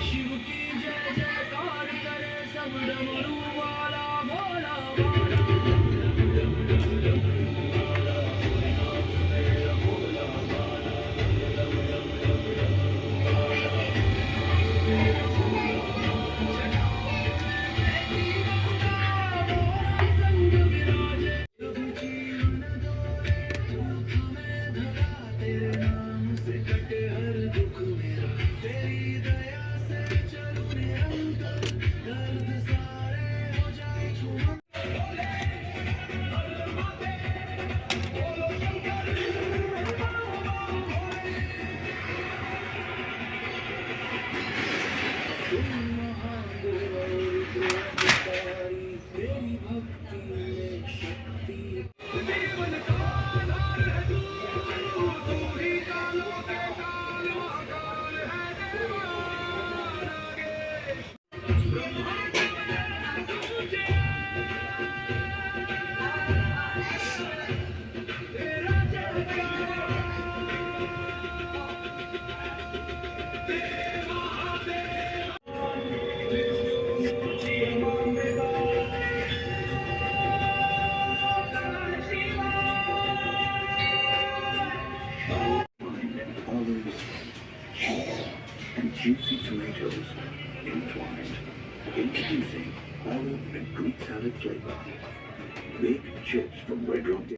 शिव की जय जयकार करे सब डमरू वाला भोला बाला। संग विराजे प्रभु जीवन दोरे दुख में धरा तेरे नाम से कटे हर दुख मेरा तेरी दया से चलूं निरंतर दर्द सारे हो जाए छूमंतर। तुम महादेव त्रिपुरारी तेरी भक्ति में शक्ति जीवन का आधार है तू ही कालों के काल महाकाल है देवा नागेश ब्रह्मांड में तुझे तेरा जयकार देव Mahadev. Olives, cheese, and juicy tomatoes entwined. Introducing olive and Greek salad flavor. Big chips from Red Rock.